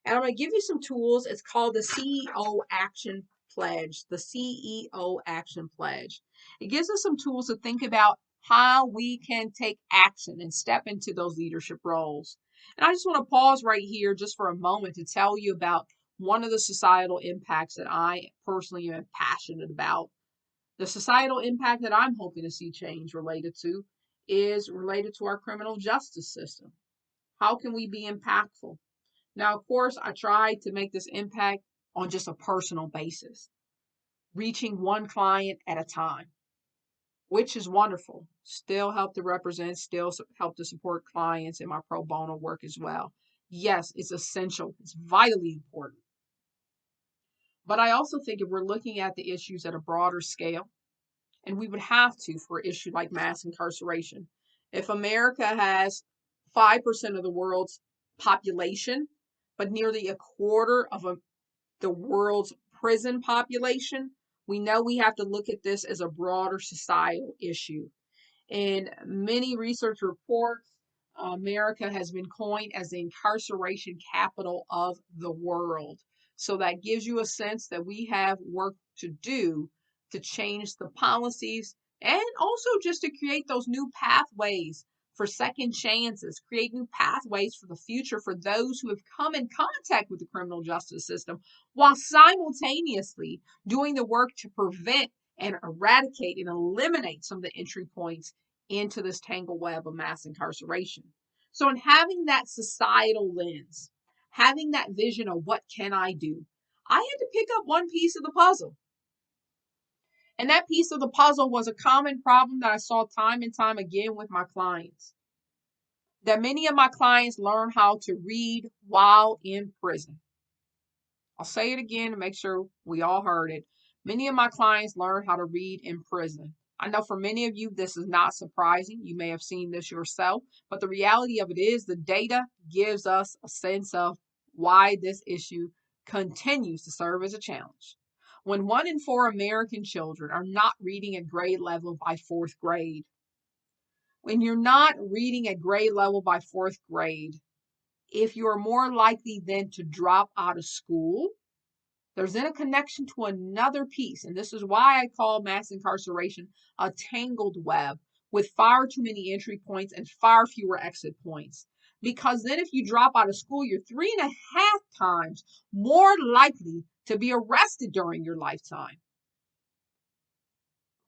And I'm going to give you some tools. It's called the CEO Action Pledge, the CEO Action Pledge. It gives us some tools to think about how we can take action and step into those leadership roles. And I just want to pause right here just for a moment to tell you about one of the societal impacts that I personally am passionate about. The societal impact that I'm hoping to see change related to is related to our criminal justice system. How can we be impactful? Now, of course, I try to make this impact on just a personal basis, reaching one client at a time, which is wonderful. Still help to represent, still help to support clients in my pro bono work as well. Yes, it's essential. It's vitally important. But I also think if we're looking at the issues at a broader scale, and we would have to for an issue like mass incarceration, if America has 5% of the world's population, but nearly a quarter of the world's prison population, we know we have to look at this as a broader societal issue. In many research reports, America has been coined as the incarceration capital of the world. So that gives you a sense that we have work to do to change the policies and also just to create those new pathways for second chances, create new pathways for the future for those who have come in contact with the criminal justice system, while simultaneously doing the work to prevent and eradicate and eliminate some of the entry points into this tangled web of mass incarceration. So in having that societal lens, having that vision of what can I do, I had to pick up one piece of the puzzle. And that piece of the puzzle was a common problem that I saw time and time again with my clients. That many of my clients learn how to read while in prison. I'll say it again to make sure we all heard it. Many of my clients learn how to read in prison. I know for many of you, this is not surprising. You may have seen this yourself, but the reality of it is the data gives us a sense of why this issue continues to serve as a challenge. When 1 in 4 American children are not reading at grade level by 4th grade, when you're not reading at grade level by 4th grade, if you are more likely then to drop out of school, there's then a connection to another piece. And this is why I call mass incarceration a tangled web with far too many entry points and far fewer exit points. Because then if you drop out of school, you're 3.5 times more likely to be arrested during your lifetime.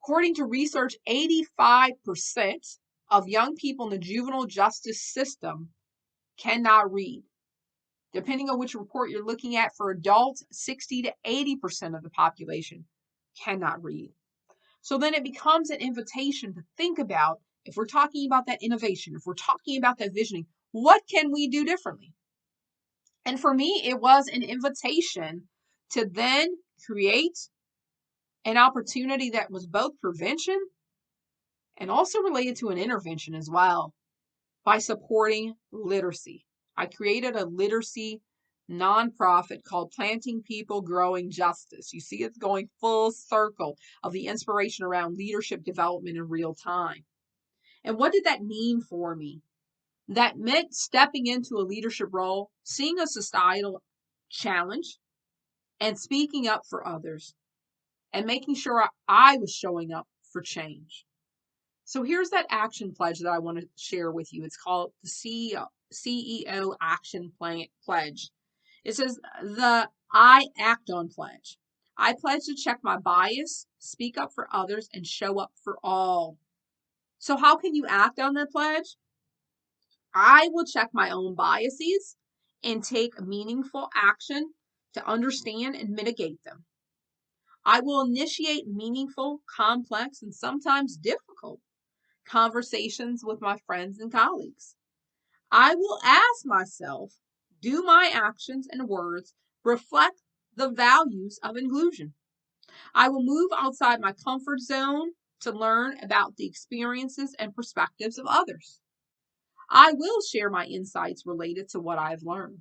According to research, 85% of young people in the juvenile justice system cannot read. Depending on which report you're looking at, for adults, 60 to 80% of the population cannot read. So then it becomes an invitation to think about, if we're talking about that innovation, if we're talking about that visioning, what can we do differently? And for me, it was an invitation to then create an opportunity that was both prevention and also related to an intervention as well by supporting literacy. I created a literacy nonprofit called Planting People, Growing Justice. You see, it's going full circle of the inspiration around leadership development in real time. And what did that mean for me? That meant stepping into a leadership role, seeing a societal challenge, and speaking up for others, and making sure I was showing up for change. So here's that action pledge that I want to share with you. It's called the CEO Action Pledge. It says the I Act On Pledge. I pledge to check my bias, speak up for others, and show up for all. So how can you act on that pledge? I will check my own biases and take meaningful action to understand and mitigate them. I will initiate meaningful, complex, and sometimes difficult conversations with my friends and colleagues. I will ask myself, do my actions and words reflect the values of inclusion? I will move outside my comfort zone to learn about the experiences and perspectives of others. I will share my insights related to what I've learned.